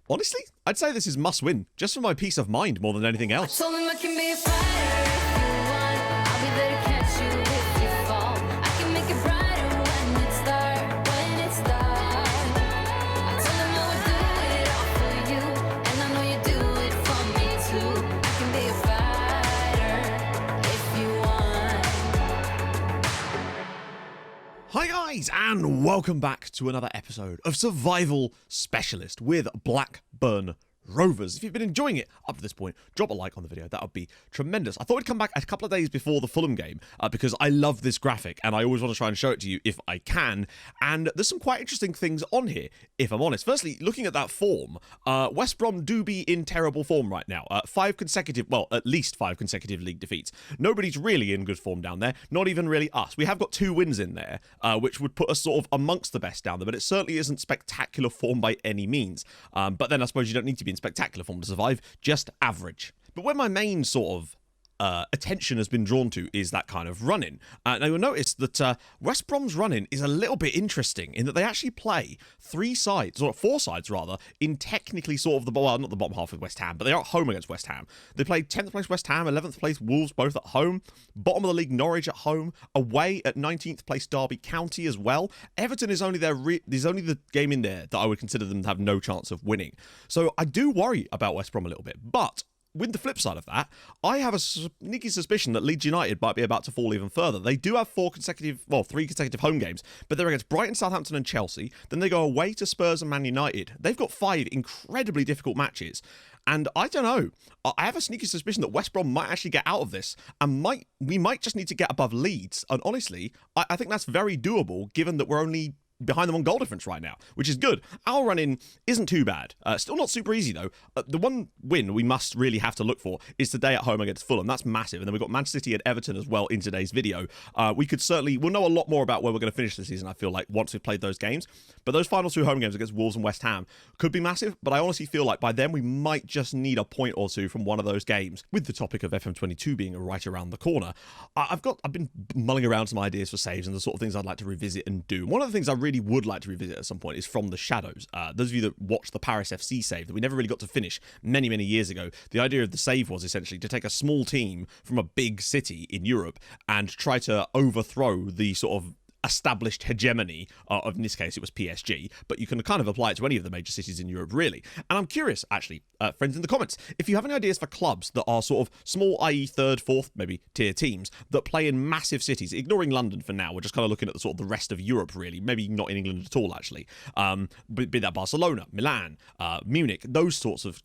Honestly, I'd say this is must win, just for my peace of mind more than anything else. Told him I can be a fighter if you want. I'll be there to catch you if you fall. I can make it brighter when it's dark, when it's dark. I told him I would do it all for you, and I know you do it for me too. I can be a fighter if you want. Hi guys, and welcome back to another episode of Survival Specialist with Blackburn Rovers. If you've been enjoying it up to this point, drop a like on the video. That would be tremendous. I thought I'd come back a couple of days before the Fulham game because I love this graphic and I always want to try and show it to you if I can. And there's some quite interesting things on here, if I'm honest. Firstly, looking at that form, West Brom do be in terrible form right now. At least five consecutive league defeats. Nobody's really in good form down there, not even really us. We have got 2 wins in there, which would put us sort of amongst the best down there, but it certainly isn't spectacular form by any means. But then I suppose you don't need to be in spectacular form to survive, just average. But where my main sort of attention has been drawn to is that kind of run-in. Now you'll notice that West Brom's run-in is a little bit interesting in that they actually play 4 sides rather, in technically sort of not the bottom half of West Ham, but they are at home against West Ham. They play 10th place West Ham, 11th place Wolves, both at home, bottom of the league Norwich at home, away at 19th place Derby County as well. Everton is only there's only the game in there that I would consider them to have no chance of winning. So I do worry about West Brom a little bit, but with the flip side of that, I have a sneaky suspicion that Leeds United might be about to fall even further. They do have 3 consecutive home games, but they're against Brighton, Southampton and Chelsea. Then they go away to Spurs and Man United. They've got 5 incredibly difficult matches. And I don't know, I have a sneaky suspicion that West Brom might actually get out of this and we might just need to get above Leeds. And honestly, I think that's very doable given that we're only behind them on goal difference right now, which is good. Our run-in isn't too bad. Still not super easy, though. The one win we must really have to look for is today at home against Fulham. That's massive. And then we've got Manchester City and Everton as well in today's video. We'll know a lot more about where we're going to finish the season, I feel like, once we've played those games. But those final 2 home games against Wolves and West Ham could be massive, but I honestly feel like by then we might just need a point or 2 from one of those games. With the topic of FM22 being right around the corner, I've been mulling around some ideas for saves and the sort of things I'd like to revisit and do. One of the things I really would like to revisit at some point is From the Shadows. Those of you that watched the Paris FC save that we never really got to finish many years ago, the idea of the save was essentially to take a small team from a big city in Europe and try to overthrow the sort of established hegemony of, in this case, it was PSG, but you can kind of apply it to any of the major cities in Europe, really. And I'm curious, actually, friends in the comments, if you have any ideas for clubs that are sort of small, i.e. 3rd, 4th, maybe tier teams that play in massive cities, ignoring London for now, we're just kind of looking at the sort of the rest of Europe, really, maybe not in England at all, actually, be that Barcelona, Milan, Munich, those sorts of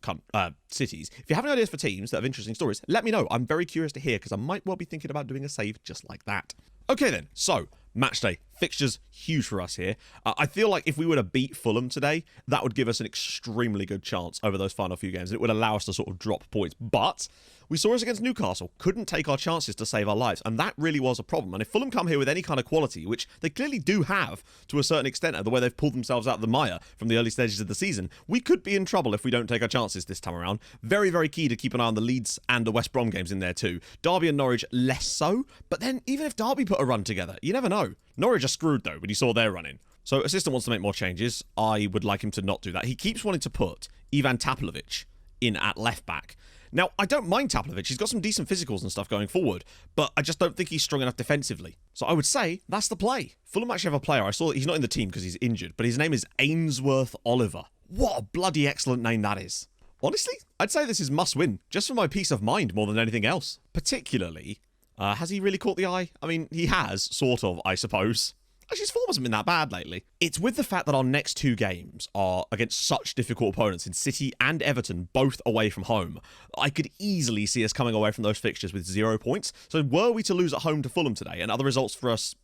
cities. If you have any ideas for teams that have interesting stories, let me know. I'm very curious to hear, because I might well be thinking about doing a save just like that. Okay then, so match day. Fixtures huge for us here. I feel like if we were to beat Fulham today, that would give us an extremely good chance over those final few games. It would allow us to sort of drop points. But we saw us against Newcastle, couldn't take our chances to save our lives, and that really was a problem. And if Fulham come here with any kind of quality, which they clearly do have to a certain extent of the way they've pulled themselves out of the mire from the early stages of the season, we could be in trouble if we don't take our chances this time around. Very, very key to keep an eye on the Leeds and the West Brom games in there too. Derby and Norwich less so, but then even if Derby put a run together, you never know. Norwich are screwed though when you saw their running. So assistant wants to make more changes. I would like him to not do that. He keeps wanting to put Ivan Taplovic in at left back. Now, I don't mind Taplovic. He's got some decent physicals and stuff going forward, but I just don't think he's strong enough defensively. So I would say that's the play. Fulham actually have a player. I saw that he's not in the team because he's injured, but his name is Ainsworth Oliver. What a bloody excellent name that is. Honestly, I'd say this is must win, just for my peace of mind more than anything else. Particularly, has he really caught the eye? I mean, he has, sort of, I suppose. Actually, his form hasn't been that bad lately. It's with the fact that our next 2 games are against such difficult opponents in City and Everton, both away from home. I could easily see us coming away from those fixtures with 0 points. So were we to lose at home to Fulham today and other results for us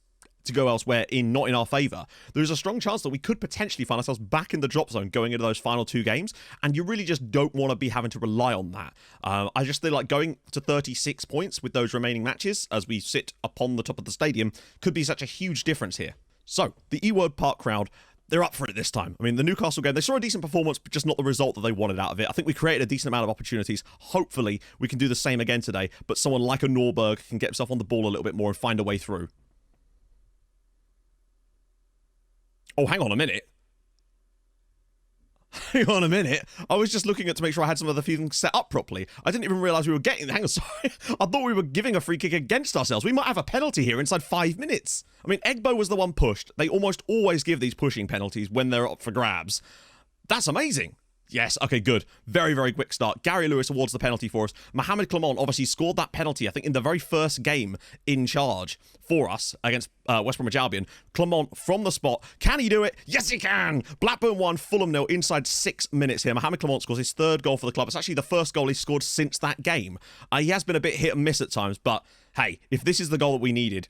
to go elsewhere not in our favour, there's a strong chance that we could potentially find ourselves back in the drop zone going into those final 2 games, and you really just don't want to be having to rely on that. I just feel like going to 36 points with those remaining matches as we sit upon the top of the stadium could be such a huge difference here. So, the E-Word Park crowd, they're up for it this time. I mean, the Newcastle game, they saw a decent performance, but just not the result that they wanted out of it. I think we created a decent amount of opportunities. Hopefully, we can do the same again today, but someone like a Norberg can get himself on the ball a little bit more and find a way through. Oh, hang on a minute. Hang on a minute. I was just looking at to make sure I had some of the things set up properly. I didn't even realise we were getting... Hang on, sorry. I thought we were giving a free kick against ourselves. We might have a penalty here inside 5 minutes. I mean, Egbo was the one pushed. They almost always give these pushing penalties when they're up for grabs. That's amazing. Yes, okay, good. Very, very quick start. Gary Lewis awards the penalty for us. Mohamed Clement obviously scored that penalty, I think, in the very first game in charge for us against West Bromwich Albion. Clement from the spot. Can he do it? Yes, he can! Blackburn 1, Fulham 0 inside 6 minutes here. Mohamed Clement scores his 3rd goal for the club. It's actually the first goal he's scored since that game. He has been a bit hit and miss at times, but hey, if this is the goal that we needed,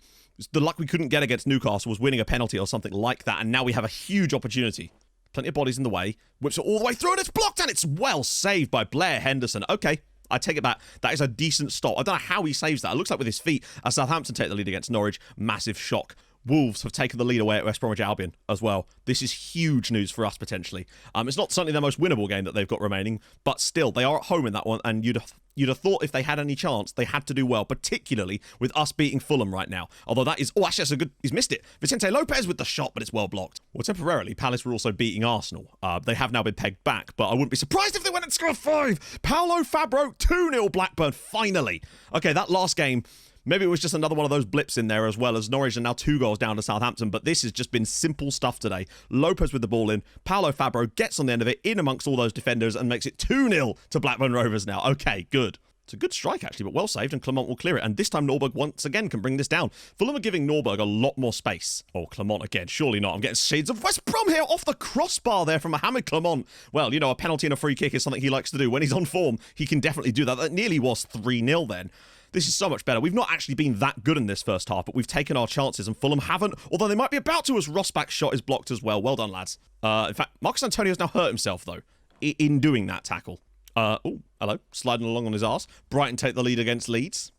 the luck we couldn't get against Newcastle was winning a penalty or something like that, and now we have a huge opportunity. Plenty of bodies in the way. Whips it all the way through and it's blocked and it's well saved by Blair Henderson. Okay, I take it back. That is a decent stop. I don't know how he saves that. It looks like with his feet as Southampton take the lead against Norwich. Massive shock. Wolves have taken the lead away at West Bromwich Albion as well. This is huge news for us potentially. It's not certainly their most winnable game that they've got remaining, but still, they are at home in that one, and you'd have thought if they had any chance, they had to do well, particularly with us beating Fulham right now. Although that is... Oh, actually, that's a good... He's missed it. Vicente Lopez with the shot, but it's well blocked. Well, temporarily, Palace were also beating Arsenal. They have now been pegged back, but I wouldn't be surprised if they went and scored 5. Paulo Fabro, 2-0 Blackburn, finally. Okay, that last game... Maybe it was just another one of those blips in there, as well as Norwich are now 2 goals down to Southampton, but this has just been simple stuff today. Lopez with the ball in. Paulo Fabro gets on the end of it, in amongst all those defenders, and makes it 2-0 to Blackburn Rovers now. Okay, good. It's a good strike, actually, but well saved, and Clement will clear it. And this time, Norberg once again can bring this down. Fulham are giving Norberg a lot more space. Oh, Clement again. Surely not. I'm getting shades of West Brom here off the crossbar there from Mohamed Clement. Well, you know, a penalty and a free kick is something he likes to do. When he's on form, he can definitely do that. That nearly was 3-0 then. This is so much better. We've not actually been that good in this first half, but we've taken our chances, and Fulham haven't, although they might be about to as Rosbach's shot is blocked as well. Well done, lads. In fact, Marcus Antonio's now hurt himself, though, in doing that tackle. Oh, hello. Sliding along on his arse. Brighton take the lead against Leeds.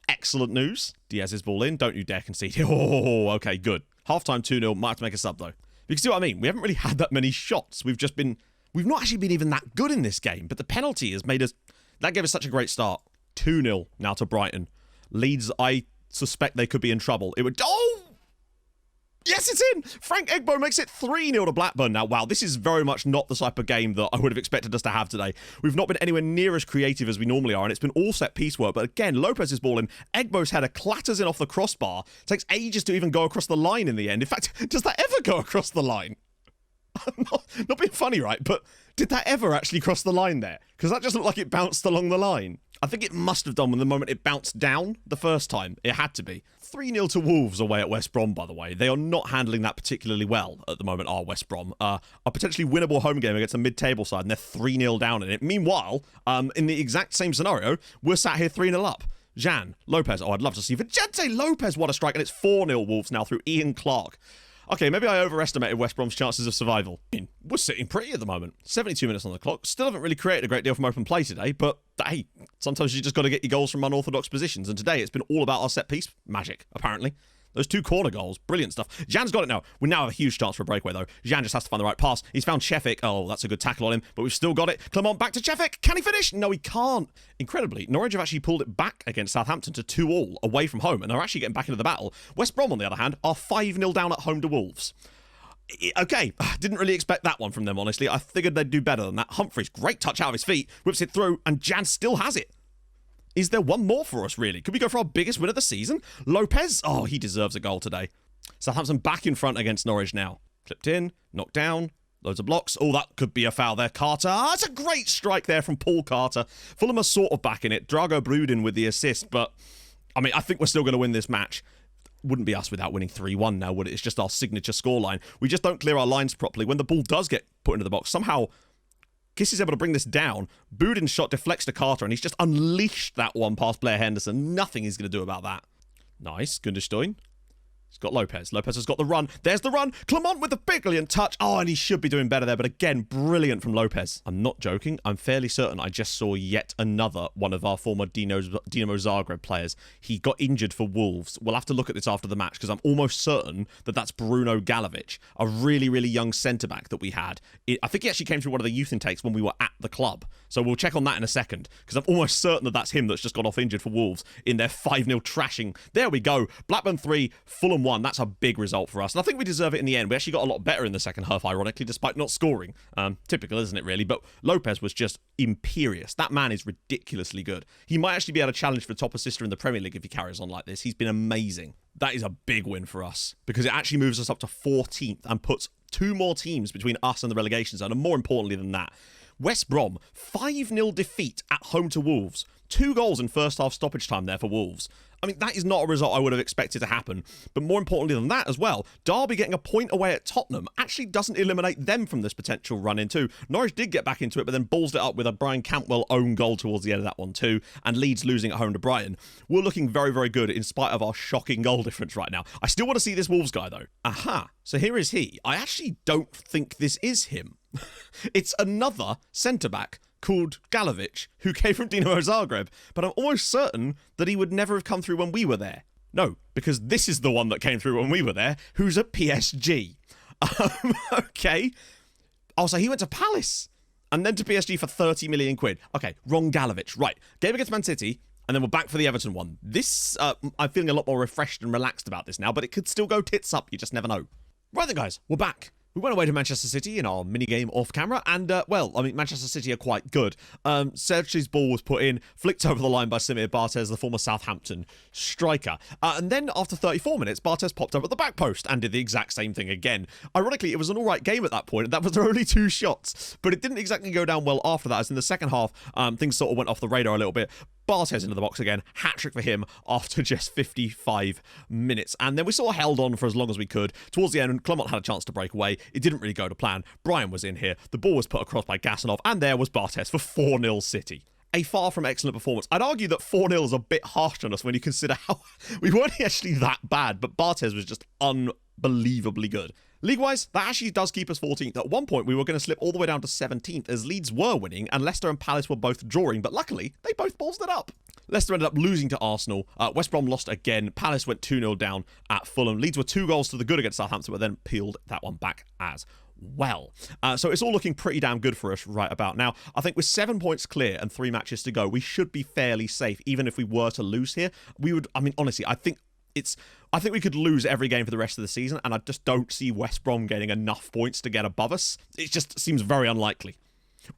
Excellent news. Diaz's ball in. Don't you dare concede. Oh, okay, good. Half-time 2-0. Might have to make a sub, though. You can see what I mean. We haven't really had that many shots. We've not actually been even that good in this game, but the penalty has made us... That gave us such a great start. 2-0 now to Brighton. Leeds, I suspect they could be in trouble. It would... Oh! Yes, it's in! Frank Egbo makes it 3-0 to Blackburn now. Wow, this is very much not the type of game that I would have expected us to have today. We've not been anywhere near as creative as we normally are, and it's been all set-piece work. But again, Lopez's ball in. Egbo's header clatters in off the crossbar. Takes ages to even go across the line in the end. In fact, does that ever go across the line? not being funny, right? But did that ever actually cross the line there? Because that just looked like it bounced along the line. I think it must have done when the moment it bounced down the first time. It had to be. 3-0 to Wolves away at West Brom, by the way. They are not handling that particularly well at the moment, are West Brom. A potentially winnable home game against a mid-table side, and they're 3-0 down in it. Meanwhile, in the exact same scenario, we're sat here 3-0 up. Jan, Lopez. Oh, I'd love to see Vicente Lopez. What a strike. And it's 4-0 Wolves now through Ian Clark. Okay, maybe I overestimated West Brom's chances of survival. I mean, we're sitting pretty at the moment. 72 minutes on the clock. Still haven't really created a great deal from open play today, but hey, sometimes you just got to get your goals from unorthodox positions, and today it's been all about our set-piece magic, apparently. Those 2 corner goals. Brilliant stuff. Jan's got it now. We now have a huge chance for a breakaway, though. Jan just has to find the right pass. He's found Sheffic. Oh, that's a good tackle on him, but we've still got it. Clement back to Sheffic. Can he finish? No, he can't. Incredibly, Norwich have actually pulled it back against Southampton to 2-2 away from home, and they're actually getting back into the battle. West Brom, on the other hand, are 5-0 down at home to Wolves. Okay, didn't really expect that one from them, honestly. I figured they'd do better than that. Humphreys, great touch out of his feet, whips it through, and Jan still has it. Is there one more for us, really? Could we go for our biggest win of the season? Lopez? Oh, he deserves a goal today. Southampton back in front against Norwich now. Clipped in, knocked down, loads of blocks. Oh, that could be a foul there. Carter. Ah, it's a great strike there from Paul Carter. Fulham are sort of back in it. Drago Brudin with the assist, but, I mean, I think we're still going to win this match. Wouldn't be us without winning 3-1 now, would it? It's just our signature scoreline. We just don't clear our lines properly. When the ball does get put into the box, somehow Kiss is able to bring this down. Budin's shot deflects to Carter, and he's just unleashed that one past Blair Henderson. Nothing he's going to do about that. Nice. Gunderstein. He's got Lopez. Lopez has got the run. There's the run. Clement with the brilliant touch. Oh, and he should be doing better there. But again, brilliant from Lopez. I'm not joking. I'm fairly certain I just saw yet another one of our former Dinamo Zagreb players. He got injured for Wolves. We'll have to look at this after the match because I'm almost certain that that's Bruno Galovic, a really, really young centre-back that we had. I think he actually came through one of the youth intakes when we were at the club. So we'll check on that in a second because I'm almost certain that that's him that's just got off injured for Wolves in their 5-0 trashing. There we go. Blackburn 3, Fulham 1-1. That's a big result for us. And I think we deserve it in the end. We actually got a lot better in the second half, ironically, despite not scoring. Typical, isn't it, really? But Lopez was just imperious. That man is ridiculously good. He might actually be able to challenge for top assister in the Premier League if he carries on like this. He's been amazing. That is a big win for us because it actually moves us up to 14th and puts 2 more teams between us and the relegation zone. And more importantly than that, West Brom, 5-0 defeat at home to Wolves. 2 goals in first half stoppage time there for Wolves. I mean, that is not a result I would have expected to happen. But more importantly than that as well, Derby getting a point away at Tottenham actually doesn't eliminate them from this potential run-in too. Norwich did get back into it, but then balls it up with a Brian Campbell own goal towards the end of that one too, and Leeds losing at home to Brighton. We're looking very, very good in spite of our shocking goal difference right now. I still want to see this Wolves guy though. Aha, so here is he. I actually don't think this is him. It's another centre-back called Galovic, who came from Dinamo Zagreb, but I'm almost certain that he would never have come through when we were there. No, because this is the one that came through when we were there, who's at PSG. Okay. Oh, so he went to Palace, and then to PSG for 30 million quid. Okay, wrong Galovic. Right, game against Man City, and then we're back for the Everton one. This, I'm feeling a lot more refreshed and relaxed about this now, but it could still go tits up, you just never know. Right then, guys, we're back. We went away to Manchester City in our mini-game off-camera, and, Manchester City are quite good. Sergi's ball was put in, flicked over the line by Samir Barthez, the former Southampton striker. And then, after 34 minutes, Barthez popped up at the back post and did the exact same thing again. Ironically, it was an alright game at that point, and that was their only 2 shots. But it didn't exactly go down well after that, as in the second half, things sort of went off the radar a little bit. Barthez into the box again, hat-trick for him after just 55 minutes. And then we sort of held on for as long as we could. Towards the end, Clement had a chance to break away. It didn't really go to plan. Brian was in here. The ball was put across by Gasanov, and there was Barthez for 4-0 City. A far from excellent performance. I'd argue that 4-0 is a bit harsh on us when you consider how we weren't actually that bad, but Barthez was just unbelievably good. League-wise, that actually does keep us 14th. At one point, we were going to slip all the way down to 17th as Leeds were winning and Leicester and Palace were both drawing, but luckily, they both ballsed it up. Leicester ended up losing to Arsenal. West Brom lost again. Palace went 2-0 down at Fulham. Leeds were 2 goals to the good against Southampton, but then peeled that one back as well. So it's all looking pretty damn good for us right about now. I think with 7 points clear and 3 matches to go, we should be fairly safe, even if we were to lose here. Honestly, I think we could lose every game for the rest of the season, and I just don't see West Brom getting enough points to get above us. It just seems very unlikely.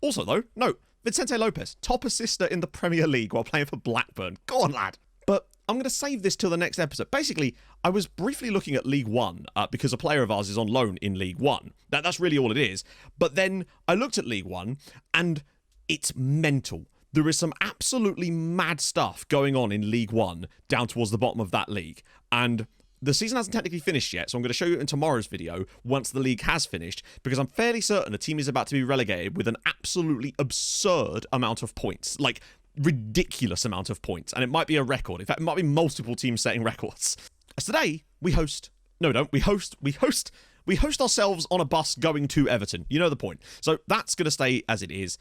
Also, though, note, Vicente Lopez, top assister in the Premier League while playing for Blackburn. Go on, lad. But I'm going to save this till the next episode. Basically, I was briefly looking at League One because a player of ours is on loan in League One. That's really all it is. But then I looked at League One, and it's mental. There is some absolutely mad stuff going on in League One down towards the bottom of that league. And the season hasn't technically finished yet, so I'm going to show you in tomorrow's video once the league has finished, because I'm fairly certain a team is about to be relegated with an absolutely absurd amount of points. Like, ridiculous amount of points. And it might be a record. In fact, it might be multiple teams setting records. As today, we host ourselves on a bus going to Everton. You know the point. So that's going to stay as it is.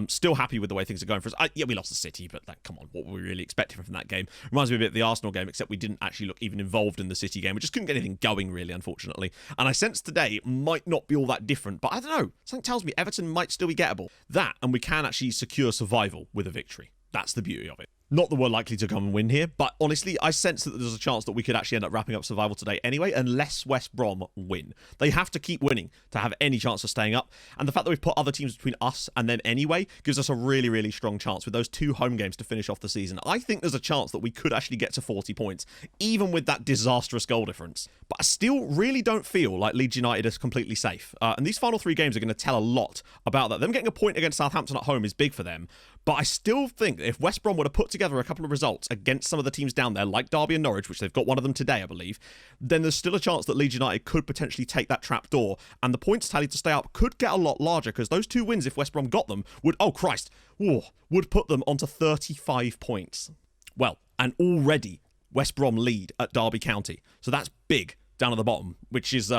Still happy with the way things are going for us. We lost to City, but come on, what were we really expecting from that game? Reminds me a bit of the Arsenal game, except we didn't actually look even involved in the City game. We just couldn't get anything going, really, unfortunately. And I sense today it might not be all that different, but I don't know. Something tells me Everton might still be gettable. That, and we can actually secure survival with a victory. That's the beauty of it. Not that we're likely to come and win here, but honestly, I sense that there's a chance that we could actually end up wrapping up survival today anyway, unless West Brom win. They have to keep winning to have any chance of staying up, and the fact that we've put other teams between us and them anyway gives us a really, really strong chance with those 2 home games to finish off the season. I think there's a chance that we could actually get to 40 points, even with that disastrous goal difference. But I still really don't feel like Leeds United is completely safe, and these final 3 games are going to tell a lot about that. Them getting a point against Southampton at home is big for them, but I still think that if West Brom were to put together a couple of results against some of the teams down there, like Derby and Norwich, which they've got one of them today, I believe, then there's still a chance that Leeds United could potentially take that trap door, and the points tally to stay up could get a lot larger, because those 2 wins, if West Brom got them, would put them onto 35 points. Well, and already West Brom lead at Derby County, so that's big down at the bottom, which is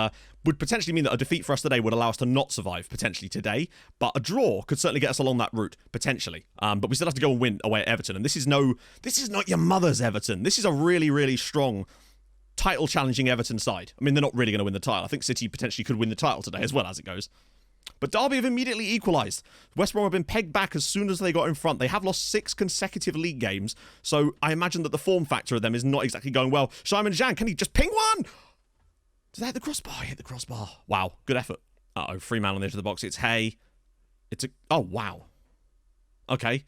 would potentially mean that a defeat for us today would allow us to not survive potentially today, but a draw could certainly get us along that route potentially. But we still have to go and win away at Everton, and this is not your mother's Everton. This is a really, really strong title challenging Everton side. I mean, they're not really going to win the title. I think City potentially could win the title today as well as it goes. But Derby have immediately equalised. West Brom have been pegged back as soon as they got in front. They have lost 6 consecutive league games, so I imagine that the form factor of them is not exactly going well. Simon Jan, can he just ping one? Did they hit the crossbar? Hit the crossbar. Wow, good effort. Uh-oh, free man on the edge of the box. It's Hay. It's a... Oh, wow. Okay.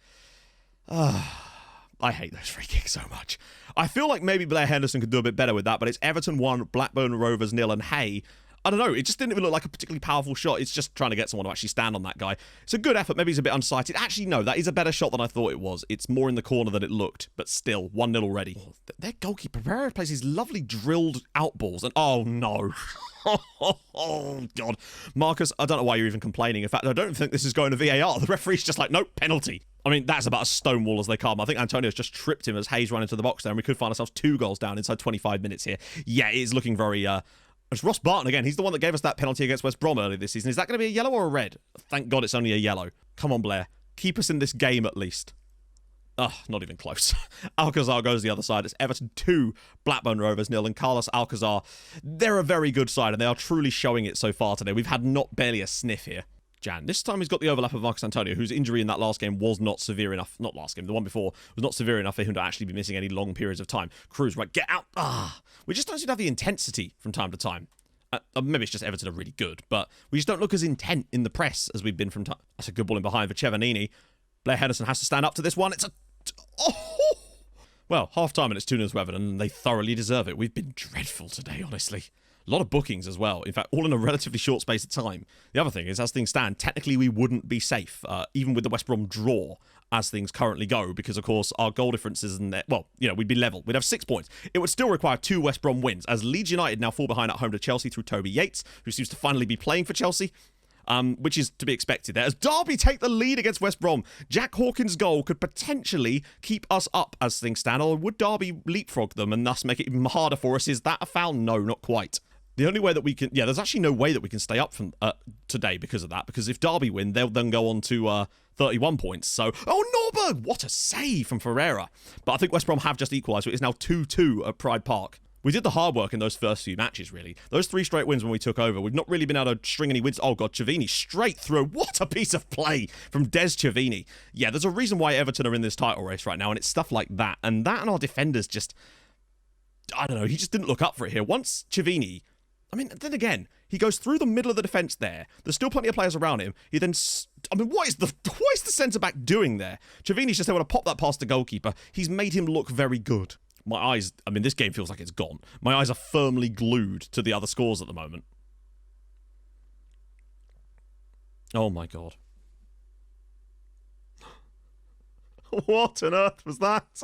I hate those free kicks so much. I feel like maybe Blair Henderson could do a bit better with that, but it's Everton 1, Blackburn Rovers 0, and Hay. I don't know, it just didn't even look like a particularly powerful shot. It's just trying to get someone to actually stand on that guy. It's a good effort. Maybe he's a bit unsighted. Actually, no, that is a better shot than I thought it was. It's more in the corner than it looked, but still, 1-0 already. Oh, their goalkeeper, Pereira, plays these lovely drilled out balls, and oh no. Oh, God. Marcus, I don't know why you're even complaining. In fact, I don't think this is going to VAR. The referee's just like, nope, penalty. I mean, that's about as stonewall as they come. I think Antonio's just tripped him as Hayes ran into the box there, and we could find ourselves 2 goals down inside 25 minutes here. Yeah, it is looking very... It's Ross Barton again. He's the one that gave us that penalty against West Brom earlier this season. Is that going to be a yellow or a red? Thank God it's only a yellow. Come on, Blair. Keep us in this game at least. Ugh, not even close. Alcazar goes the other side. It's Everton 2, Blackburn Rovers 0, and Carlos Alcazar. They're a very good side, and they are truly showing it so far today. We've had not barely a sniff here. Jan. This time he's got the overlap of Marcus Antonio, whose injury in that last game was not severe enough. Not last game, the one before was not severe enough for him to actually be missing any long periods of time. Cruz, right, get out. We just don't seem to have the intensity from time to time. Maybe it's just Everton are really good, but we just don't look as intent in the press as we've been from time. That's a good ball in behind for Chevanini. Blair Henderson has to stand up to this one. It's a... Oh! Well, half-time and it's 2-0 to Everton, and they thoroughly deserve it. We've been dreadful today, honestly. A lot of bookings as well. In fact, all in a relatively short space of time. The other thing is, as things stand, technically we wouldn't be safe, even with the West Brom draw, as things currently go, because, of course, our goal differences and well, you know, we'd be level. We'd have 6 points. It would still require 2 West Brom wins, as Leeds United now fall behind at home to Chelsea through Toby Yates, who seems to finally be playing for Chelsea. Which is to be expected there. As Derby take the lead against West Brom, Jack Hawkins' goal could potentially keep us up as things stand, or would Derby leapfrog them and thus make it even harder for us? Is that a foul? No, not quite. The only way that we can... Yeah, there's actually no way that we can stay up from today because of that, because if Derby win, they'll then go on to 31 points. So... Oh, Norberg! What a save from Ferreira. But I think West Brom have just equalised, so it is now 2-2 at Pride Park. We did the hard work in those first few matches, really. Those 3 straight wins when we took over. We've not really been able to string any wins. Oh, God, Chavini straight through. What a piece of play from Des Chavini. Yeah, there's a reason why Everton are in this title race right now, and it's stuff like that. And that and our defenders just... I don't know, he just didn't look up for it here. Once Chavini... I mean, then again, he goes through the middle of the defence there. There's still plenty of players around him. He then... I mean, what is the centre-back doing there? Chavini's just able to pop that past the goalkeeper. He's made him look very good. My eyes, I mean, this game feels like it's gone. My eyes are firmly glued to the other scores at the moment. Oh my God. What on earth was that?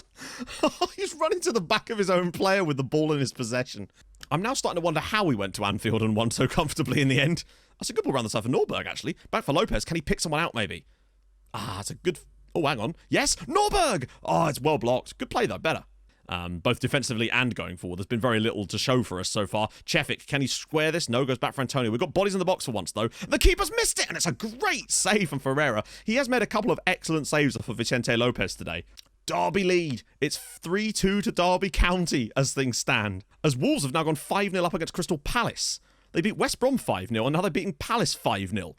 He's running to the back of his own player with the ball in his possession. I'm now starting to wonder how we went to Anfield and won so comfortably in the end. That's a good ball around the side for Norberg, actually. Back for Lopez. Can he pick someone out, maybe? It's a good... Oh, hang on. Yes, Norberg! Oh, it's well blocked. Good play, though. Better. Both defensively and going forward. There's been very little to show for us so far. Chefik, can he square this? No, goes back for Antonio. We've got bodies in the box for once, though. The keeper's missed it, and it's a great save from Ferreira. He has made a couple of excellent saves for Vicente Lopez today. Derby lead. It's 3-2 to Derby County as things stand. As Wolves have now gone 5-0 up against Crystal Palace. They beat West Brom 5-0, and now they're beating Palace 5-0.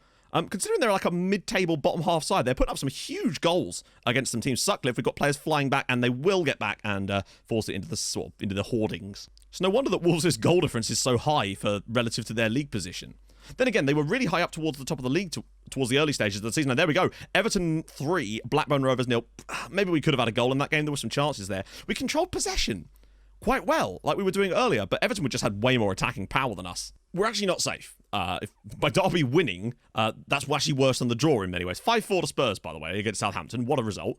Considering they're like a mid-table bottom half side, they're putting up some huge goals against some teams. Sutcliffe, we've got players flying back, and they will get back and force it into the hoardings. It's no wonder that Wolves' goal difference is so high for relative to their league position. Then again, they were really high up towards the top of the league towards the early stages of the season. And there we go. Everton 3, Blackburn Rovers 0. Maybe we could have had a goal in that game. There were some chances there. We controlled possession quite well, like we were doing earlier, but Everton would just had way more attacking power than us. We're actually not safe. By Derby winning, that's actually worse than the draw in many ways. 5-4 to Spurs, by the way, against Southampton. What a result.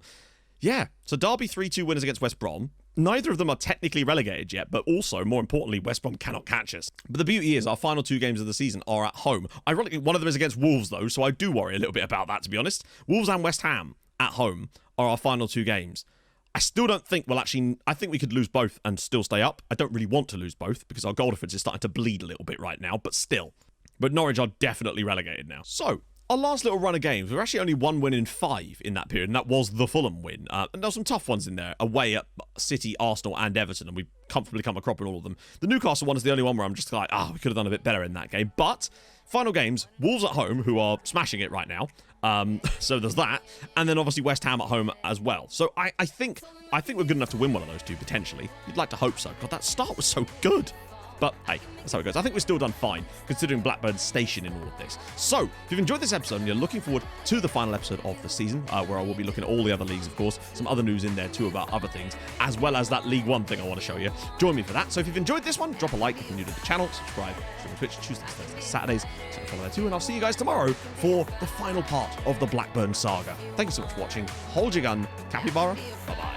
Yeah, so Derby 3-2 winners against West Brom. Neither of them are technically relegated yet, but also, more importantly, West Brom cannot catch us. But the beauty is, our final 2 games of the season are at home. Ironically, one of them is against Wolves, though, so I do worry a little bit about that, to be honest. Wolves and West Ham at home are our final 2 games. I still don't think I think we could lose both and still stay up. I don't really want to lose both because our goal difference is starting to bleed a little bit right now, but still. But Norwich are definitely relegated now. So, our last little run of games, we're actually only 1 win in 5 in that period, and that was the Fulham win. And there were some tough ones in there, away at City, Arsenal, and Everton, and we comfortably come a crop in all of them. The Newcastle one is the only one where I'm just like, we could have done a bit better in that game. But, final games, Wolves at home, who are smashing it right now. So there's that. And then obviously West Ham at home as well. So I think we're good enough to win one of those 2, potentially. You'd like to hope so. God, that start was so good. But hey, that's how it goes. I think we're still done fine, considering Blackburn's station in all of this. So, if you've enjoyed this episode and you're looking forward to the final episode of the season, where I will be looking at all the other leagues, of course, some other news in there too about other things, as well as that League One thing I want to show you, join me for that. So if you've enjoyed this one, drop a like if you're new to the channel, subscribe, stream on Twitch, Tuesdays, Thursdays, Saturdays, so you can follow there too, and I'll see you guys tomorrow for the final part of the Blackburn saga. Thank you so much for watching. Hold your gun. Capybara. Bye-bye.